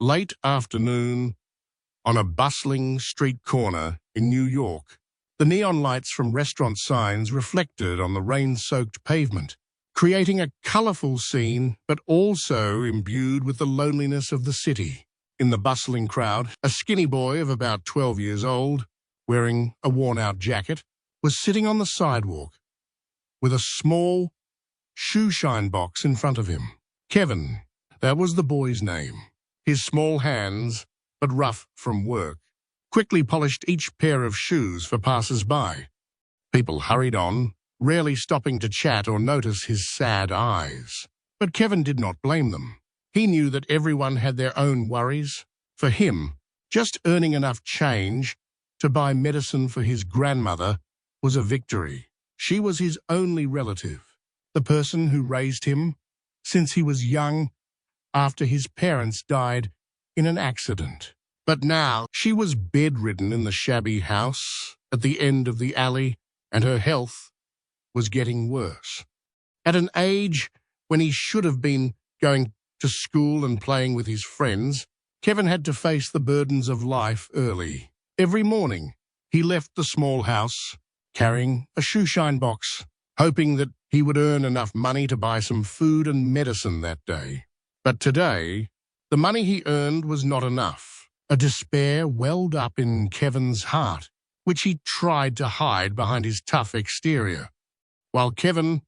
Late afternoon on a bustling street corner in New York. The neon lights from restaurant signs reflected on the rain-soaked pavement, creating a colorful scene but also imbued with the loneliness of the city. In the bustling crowd, a skinny boy of about 12 years old, wearing a worn-out jacket, was sitting on the sidewalk with a small shoe-shine box in front of him. Kevin, that was the boy's name. His small hands, but rough from work, quickly polished each pair of shoes for passers-by. People hurried on, rarely stopping to chat or notice his sad eyes. But Kevin did not blame them. He knew that everyone had their own worries. For him, just earning enough change to buy medicine for his grandmother was a victory. She was his only relative, the person who raised him since he was young after his parents died in an accident. But now she was bedridden in the shabby house at the end of the alley, and her health was getting worse. At an age when he should have been going to school and playing with his friends, Kevin had to face the burdens of life early. Every morning, he left the small house, carrying a shoe-shine box, hoping that he would earn enough money to buy some food and medicine that day. But today, the money he earned was not enough. A despair welled up in Kevin's heart, which he tried to hide behind his tough exterior. While Kevin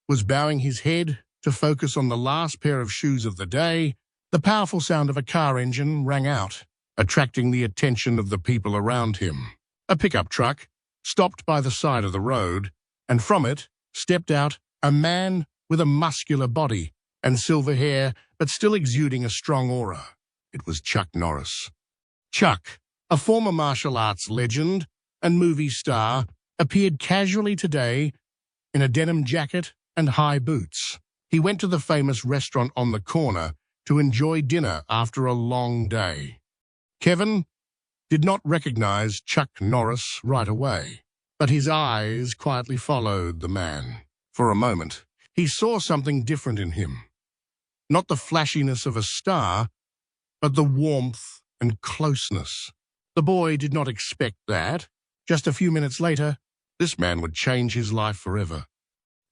was bowing his head to focus on the last pair of shoes of the day, the powerful sound of a car engine rang out, attracting the attention of the people around him. A pickup truck stopped by the side of the road, and from it stepped out a man with a muscular body and silver hair, but still exuding a strong aura. It was Chuck Norris. Chuck, a former martial arts legend and movie star, appeared casually today in a denim jacket and high boots. He went to the famous restaurant on the corner to enjoy dinner after a long day. Kevin did not recognize Chuck Norris right away, but his eyes quietly followed the man. For a moment, he saw something different in him. Not the flashiness of a star, but the warmth and closeness. The boy did not expect that. Just a few minutes later, this man would change his life forever.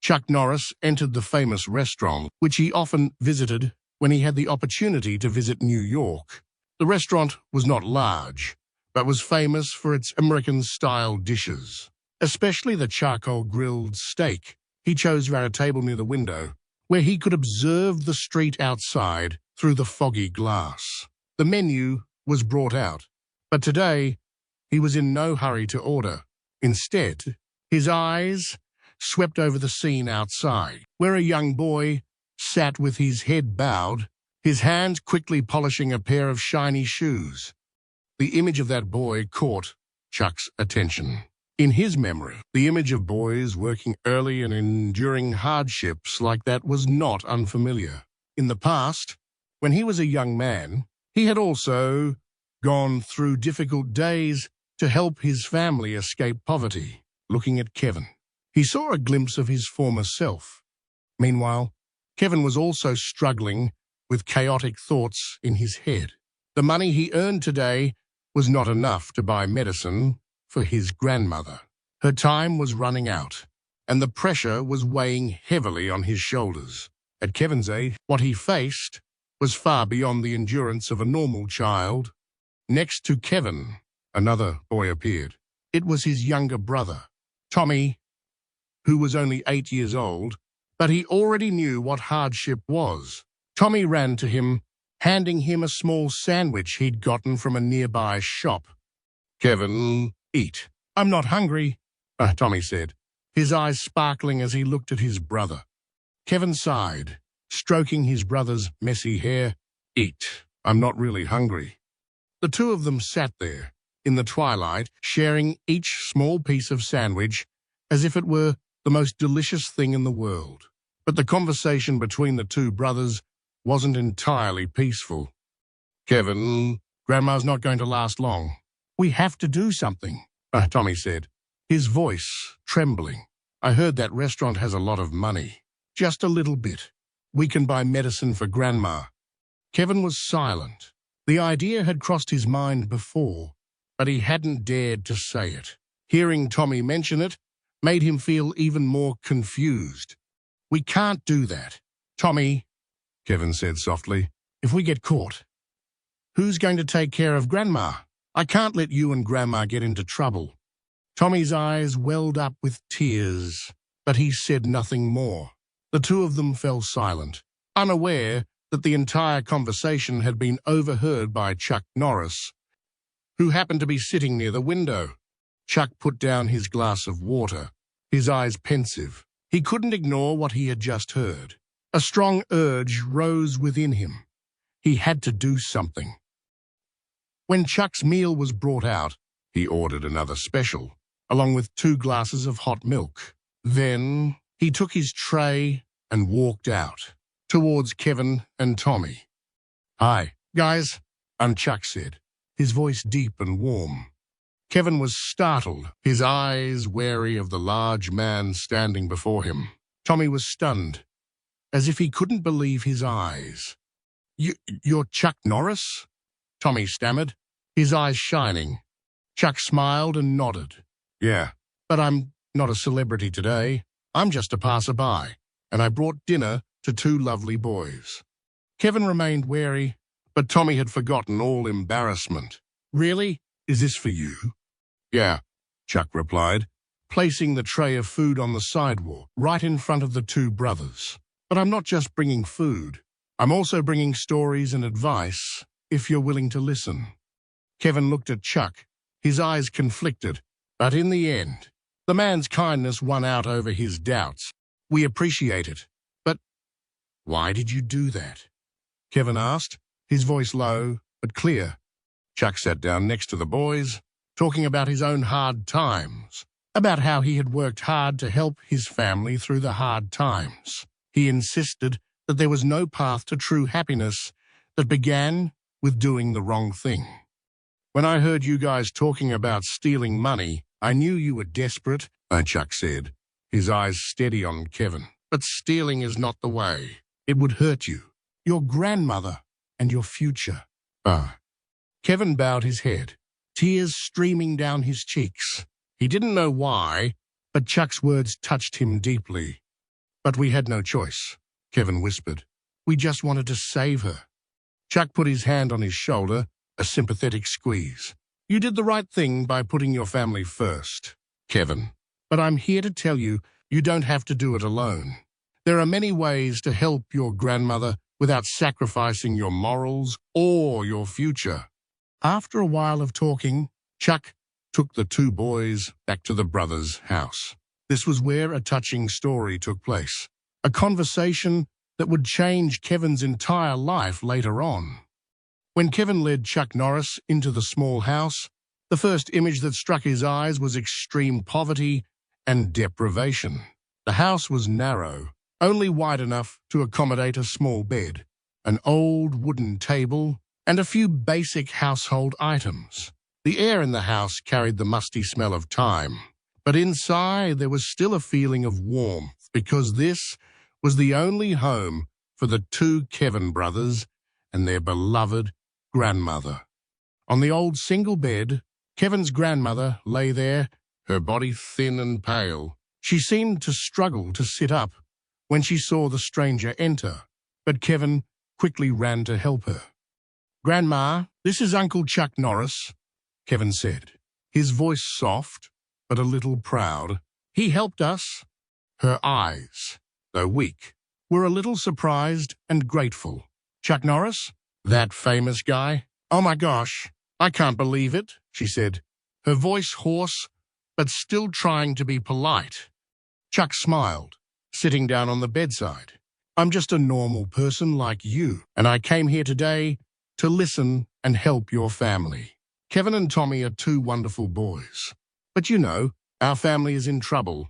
Chuck Norris entered the famous restaurant, which he often visited when he had the opportunity to visit New York. The restaurant was not large, but was famous for its American-style dishes, especially the charcoal-grilled steak. He chose ran a table near the window, where he could observe the street outside through the foggy glass. The menu was brought out, but today he was in no hurry to order. Instead, his eyes swept over the scene outside, where a young boy sat with his head bowed, his hands quickly polishing a pair of shiny shoes. The image of that boy caught Chuck's attention. In his memory, the image of boys working early and enduring hardships like that was not unfamiliar. In the past, when he was a young man, he had also gone through difficult days to help his family escape poverty. Looking at Kevin, he saw a glimpse of his former self. Meanwhile, Kevin was also struggling with chaotic thoughts in his head. The money he earned today was not enough to buy medicine for his grandmother. Her time was running out, and the pressure was weighing heavily on his shoulders. At Kevin's age, what he faced was far beyond the endurance of a normal child. Next to Kevin, another boy appeared. It was his younger brother, Tommy, who was only 8 years old, but he already knew what hardship was. Tommy ran to him, handing him a small sandwich he'd gotten from a nearby shop. "Kevin, eat." "I'm not hungry," Tommy said, his eyes sparkling as he looked at his brother. Kevin sighed, stroking his brother's messy hair. "Eat. I'm not really hungry." The two of them sat there, in the twilight, sharing each small piece of sandwich as if it were the most delicious thing in the world. But the conversation between the two brothers wasn't entirely peaceful. "Kevin, Grandma's not going to last long. We have to do something," Tommy said, his voice trembling. "I heard that restaurant has a lot of money. Just a little bit. We can buy medicine for Grandma." Kevin was silent, The idea had crossed his mind before, but he hadn't dared to say it. Hearing Tommy mention it made him feel even more confused. "We can't do that. Tommy," Kevin said softly, "if we get caught, who's going to take care of Grandma? I can't let you and Grandma get into trouble." Tommy's eyes welled up with tears, but he said nothing more. The two of them fell silent, unaware that the entire conversation had been overheard by Chuck Norris, who happened to be sitting near the window. Chuck put down his glass of water, his eyes pensive. He couldn't ignore what he had just heard. A strong urge rose within him. He had to do something. When Chuck's meal was brought out, he ordered another special, along with 2 glasses of hot milk. Then he took his tray and walked out, towards Kevin and Tommy. "Hi, guys," Chuck said, his voice deep and warm. Kevin was startled, his eyes wary of the large man standing before him. Tommy was stunned, as if he couldn't believe his eyes. You're Chuck Norris?" Tommy stammered, his eyes shining. Chuck smiled and nodded. "Yeah, but I'm not a celebrity today. I'm just a passerby, and I brought dinner to 2 lovely boys." Kevin remained wary, but Tommy had forgotten all embarrassment. "Really? Is this for you?" "Yeah," Chuck replied, placing the tray of food on the sidewalk, right in front of the 2 brothers. "But I'm not just bringing food. I'm also bringing stories and advice, if you're willing to listen." Kevin looked at Chuck, his eyes conflicted, but in the end, the man's kindness won out over his doubts. "We appreciate it, but why did you do that?" Kevin asked, his voice low but clear. Chuck sat down next to the boys, talking about his own hard times, about how he had worked hard to help his family through the hard times. He insisted that there was no path to true happiness that began with doing the wrong thing. "When I heard you guys talking about stealing money, I knew you were desperate," Chuck said, his eyes steady on Kevin. "But stealing is not the way. It would hurt you, your grandmother, and your future." Kevin bowed his head, tears streaming down his cheeks. He didn't know why, but Chuck's words touched him deeply. "But we had no choice," Kevin whispered. "We just wanted to save her." Chuck put his hand on his shoulder, a sympathetic squeeze. "You did the right thing by putting your family first, Kevin. But I'm here to tell you, you don't have to do it alone. There are many ways to help your grandmother without sacrificing your morals or your future." After a while of talking, Chuck took the 2 boys back to the brothers' house. This was where a touching story took place, a conversation that would change Kevin's entire life later on. When Kevin led Chuck Norris into the small house, the first image that struck his eyes was extreme poverty and deprivation. The house was narrow, only wide enough to accommodate a small bed, an old wooden table, and a few basic household items. The air in the house carried the musty smell of time, but inside there was still a feeling of warmth because this was the only home for the 2 Kevin brothers and their beloved grandmother. On the old single bed, Kevin's grandmother lay there, her body thin and pale. She seemed to struggle to sit up when she saw the stranger enter, but Kevin quickly ran to help her. "Grandma, this is Uncle Chuck Norris," Kevin said, his voice soft but a little proud. "He helped us." Her eyes, though weak, were a little surprised and grateful. "Chuck Norris? That famous guy? Oh my gosh, I can't believe it," she said, her voice hoarse but still trying to be polite. Chuck smiled, sitting down on the bedside. "I'm just a normal person like you, and I came here today to listen and help your family. Kevin and Tommy are 2 wonderful boys. But you know, our family is in trouble."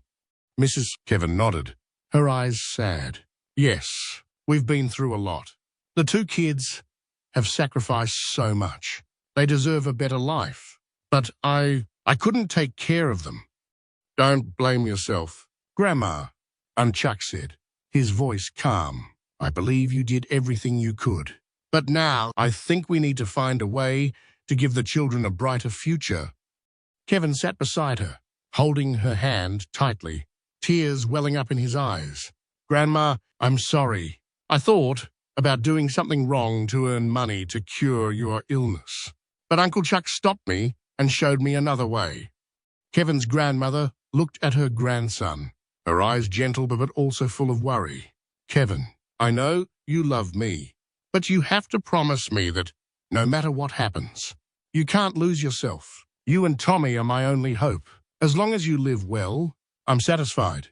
Mrs. Kevin nodded, her eyes sad. "Yes, we've been through a lot. The 2 kids have sacrificed so much. They deserve a better life. But I couldn't take care of them." "Don't blame yourself, Grandma," Chuck said, his voice calm. "I believe you did everything you could. But now I think we need to find a way to give the children a brighter future. Kevin sat beside her, holding her hand tightly, tears welling up in his eyes. Grandma, I'm sorry. I thought about doing something wrong to earn money to cure your illness. But Uncle Chuck stopped me and showed me another way. Kevin's grandmother looked at her grandson, her eyes gentle but also full of worry. Kevin, I know you love me, but you have to promise me that no matter what happens, you can't lose yourself. You and Tommy are my only hope. As long as you live well, I'm satisfied.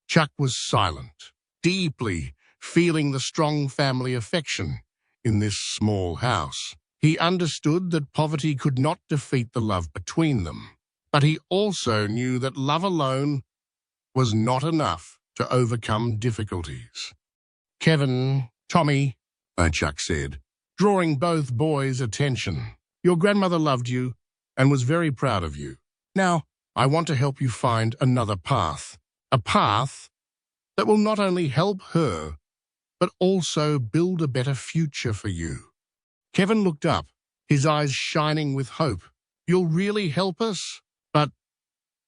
Chuck was silent, deeply feeling the strong family affection in this small house. He understood that poverty could not defeat the love between them, but he also knew that love alone was not enough to overcome difficulties. Kevin, Tommy, Chuck said, drawing both boys' attention. Your grandmother loved you and was very proud of you. Now, I want to help you find another path, a path that will not only help her, but also build a better future for you. Kevin looked up, his eyes shining with hope. You'll really help us? But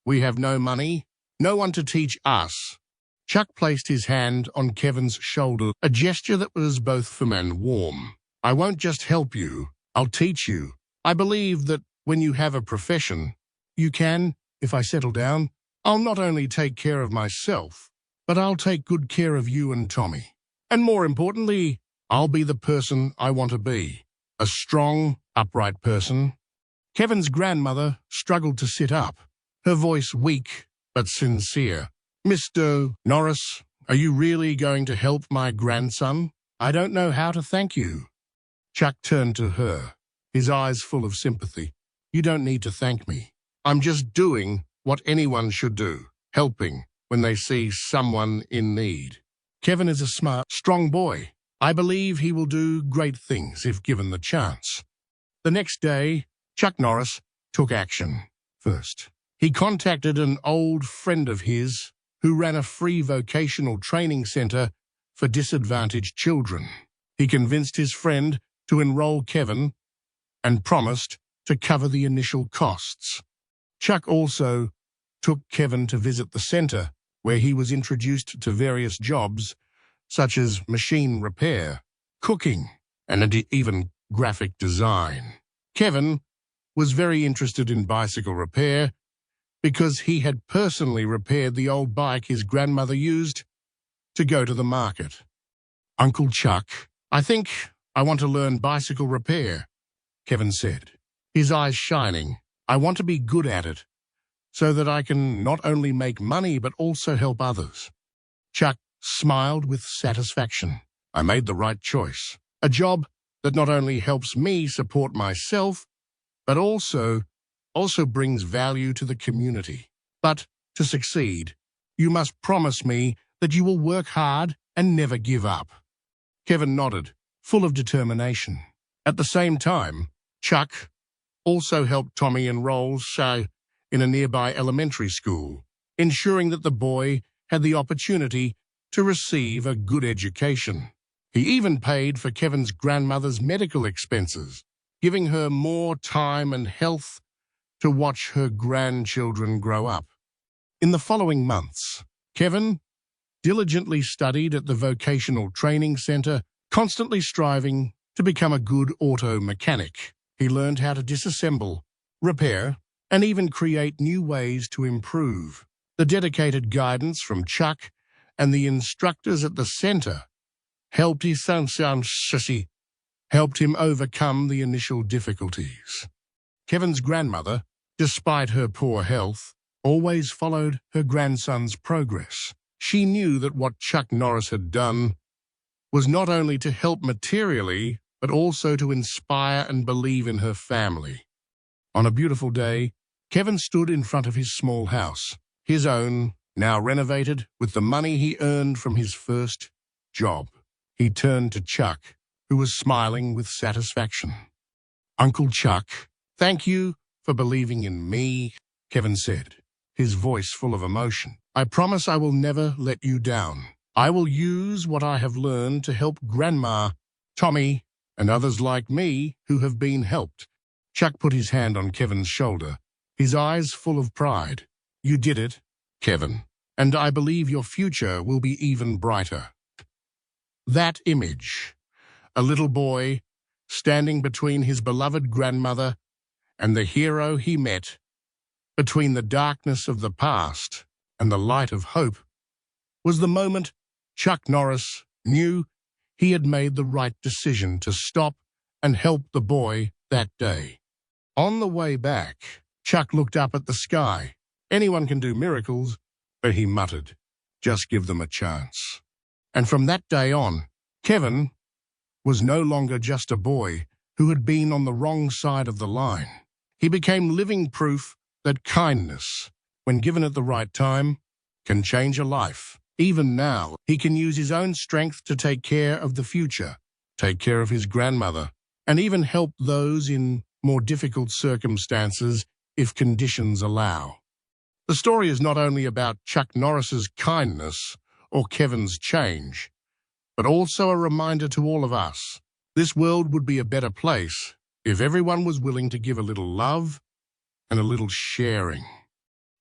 we have no money, no one to teach us. Chuck placed his hand on Kevin's shoulder, a gesture that was both firm and warm. I won't just help you, I'll teach you. I believe that when you have a profession, you can, if I settle down, I'll not only take care of myself, but I'll take good care of you and Tommy. And more importantly, I'll be the person I want to be, a strong, upright person. Kevin's grandmother struggled to sit up, her voice weak but sincere. Mr. Norris, are you really going to help my grandson? I don't know how to thank you. Chuck turned to her, his eyes full of sympathy. You don't need to thank me. I'm just doing what anyone should do, helping when they see someone in need. Kevin is a smart, strong boy. I believe he will do great things if given the chance. The next day, Chuck Norris took action. First, he contacted an old friend of his who ran a free vocational training center for disadvantaged children. He convinced his friend to enroll Kevin and promised to cover the initial costs. Chuck also took Kevin to visit the center, where he was introduced to various jobs such as machine repair, cooking, and even graphic design. Kevin was very interested in bicycle repair because he had personally repaired the old bike his grandmother used to go to the market. Uncle Chuck, I think I want to learn bicycle repair, Kevin said, his eyes shining. I want to be good at it so that I can not only make money but also help others. Chuck smiled with satisfaction. I made the right choice. A job that not only helps me support myself, but also brings value to the community. But to succeed, you must promise me that you will work hard and never give up. Kevin nodded, full of determination. At the same time, Chuck also helped Tommy enroll in a nearby elementary school, ensuring that the boy had the opportunity to receive a good education. He even paid for Kevin's grandmother's medical expenses, giving her more time and health to watch her grandchildren grow up. In the following months, Kevin diligently studied at the vocational training center, constantly striving to become a good auto mechanic. He learned how to disassemble, repair, and even create new ways to improve. The dedicated guidance from Chuck and the instructors at the center helped him overcome the initial difficulties. Kevin's grandmother, despite her poor health, always followed her grandson's progress. She knew that what Chuck Norris had done was not only to help materially, but also to inspire and believe in her family. On a beautiful day, Kevin stood in front of his small house, his own, now renovated with the money he earned from his first job. He turned to Chuck, who was smiling with satisfaction. Uncle Chuck, thank you for believing in me, Kevin said, his voice full of emotion. I promise I will never let you down. I will use what I have learned to help Grandma, Tommy, and others like me who have been helped. Chuck put his hand on Kevin's shoulder, his eyes full of pride. You did it, Kevin, and I believe your future will be even brighter. That image, a little boy standing between his beloved grandmother and the hero he met, between the darkness of the past and the light of hope, was the moment Chuck Norris knew he had made the right decision to stop and help the boy that day. On the way back, Chuck looked up at the sky. Anyone can do miracles, but he muttered, just give them a chance. And from that day on, Kevin was no longer just a boy who had been on the wrong side of the line. He became living proof that kindness, when given at the right time, can change a life. Even now, he can use his own strength to take care of the future, take care of his grandmother, and even help those in more difficult circumstances if conditions allow. The story is not only about Chuck Norris's kindness or Kevin's change, but also a reminder to all of us. This world would be a better place if everyone was willing to give a little love and a little sharing.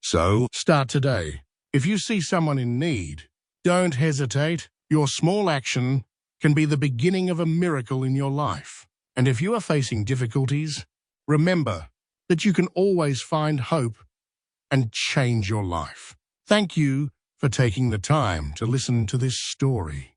So, start today. If you see someone in need, don't hesitate. Your small action can be the beginning of a miracle in your life. And if you are facing difficulties, remember that you can always find hope and change your life. Thank you for taking the time to listen to this story.